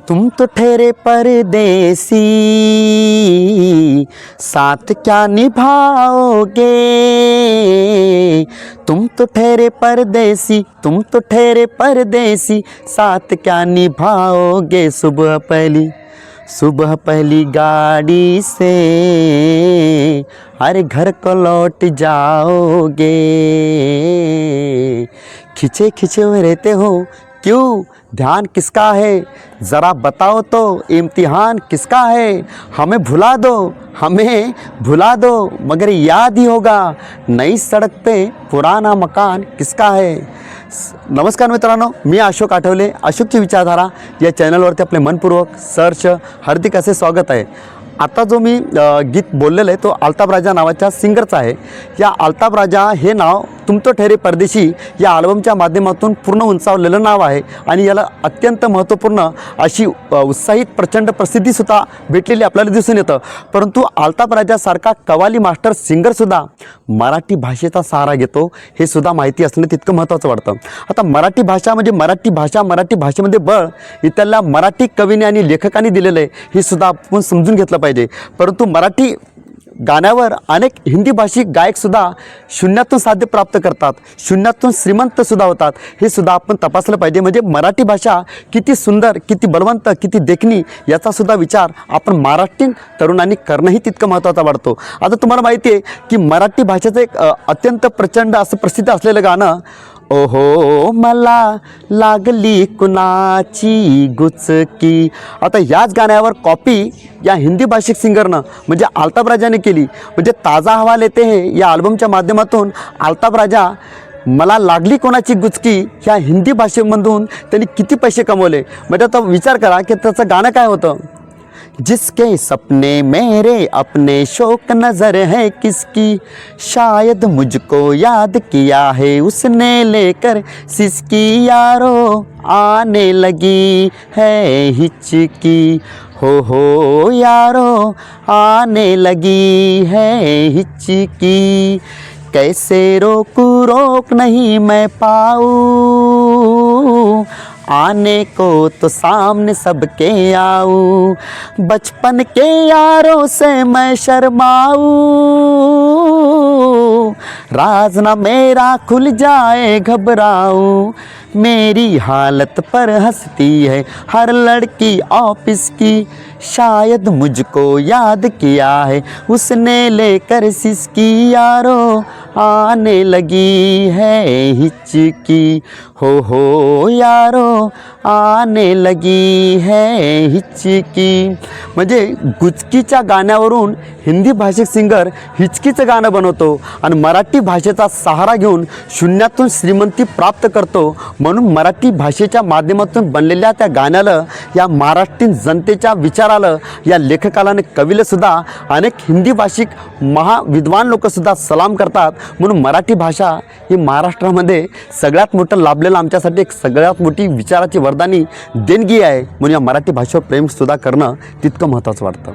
तुम तो ठहरे परदेसी, साथ क्या निभाओगे। तुम तो ठहरे परदेसी, तुम तो ठहरे परदेसी, साथ क्या निभाओगे। सुबह पहली गाड़ी से अरे घर को लौट जाओगे। खिंचे खिंचे हुए रहते हो क्यों, ध्यान किसका है ज़रा बताओ तो, इम्तिहान किसका है। हमें भुला दो मगर याद ही होगा, नई सड़क पे पुराना मकान किसका है। नमस्कार मित्रांनो, मी अशोक आठवले, अशोकची विचारधारा या चॅनलवरती आपले मनपूर्वक सर्च हार्दिक असे स्वागत आहे। आता जो मी गीत बोललेलं आहे तो अल्ताफ राजा नावाच्या सिंगरचा आहे। या अल्ताफ राजा हे नाव तुम तो ठहरे परदेशी या अल्बमच्या माध्यमातून पूर्ण उंचावलेलं नाव आहे आणि याला अत्यंत महत्त्वपूर्ण अशी उत्साहित प्रचंड प्रसिद्धीसुद्धा भेटलेली आपल्याला दिसून येतं। परंतु अल्ताफ राजासारखा कवाली मास्टर सिंगरसुद्धा मराठी भाषेचा सहारा घेतो हे सुद्धा माहिती असणं तितकं महत्त्वाचं वाटतं। आता मराठी भाषा म्हणजे मराठी भाषेमध्ये बळ इथल्या मराठी कवीने आणि लेखकांनी दिलेलं आहे हे सुद्धा आपण समजून घेतलं पाहिजे। परंतु मराठी गाण्यावर अनेक हिंदी भाषिक गायकसुद्धा शून्यातून साध्य प्राप्त करतात, शून्यातून श्रीमंतसुद्धा होतात हे सुद्धा आपण तपासलं पाहिजे। म्हणजे मराठी भाषा किती सुंदर, किती बलवंत, किती देखणी याचासुद्धा विचार आपण महाराष्ट्रीयन तरुणांनी करणंही तितकं महत्त्वाचं वाटतो। आता तुम्हाला माहिती आहे की मराठी भाषेचं एक अत्यंत प्रचंड असं प्रसिद्ध असलेलं गाणं, ओहो मला लागली कुणाची गुचकी। आता याच गाण्यावर कॉपी या हिंदी भाषिक सिंगरनं म्हणजे अल्ताफ राजाने केली। म्हणजे ताजा हवा लेते हैं या अल्बमच्या माध्यमातून अल्ताफ राजा मला लागली कोणाची गुचकी ह्या हिंदी भाषेमधून त्यांनी किती पैसे कमवले। म्हणजे आता विचार करा की त्याचं गाणं काय होतं, जिसके सपने मेरे अपने शौक नज़र है किसकी, शायद मुझको याद किया है उसने लेकर सिसकी, यारो आने लगी है हिचकी, हो यारो आने लगी है हिचकी, कैसे रोक नहीं मैं पाऊँ, आने को तो सामने सबके आऊँ, बचपन के यारों से मैं शर्माऊँ, राज ना मेरा खुल जाए घबराऊँ, मेरी हालत पर हंसती है हर लड़की ऑफिस की, शायद मुझको याद किया है उसने लेकर सिसकी, यारो आने लगी है हिचकी, हो यारो आने लगी है हिचकी। म्हणजे गुचकीच्या गाण्यावरून हिंदी भाषिक सिंगर हिचकीचं गाणं बनवतो आणि मराठी भाषेचा सहारा घेऊन शून्यातून श्रीमंती प्राप्त करतो। म्हणून मराठी भाषेच्या माध्यमातून बनलेल्या त्या गाण्याला, या महाराष्ट्रीयन जनतेच्या विचाराला, या लेखकाला आणि कवीला सुद्धा अनेक हिंदी भाषिक महाविद्वान लोकसुद्धा सलाम करतात। म्हणून मराठी भाषा ही महाराष्ट्रामध्ये सगळ्यात मोठं लाभलेलं आमच्यासाठी एक सगळ्यात मोठी विचाराची वरदानी देणगी आहे। म्हणून या मराठी भाषेवर प्रेमसुद्धा करणं तितकं महत्त्वाचं वाटतं।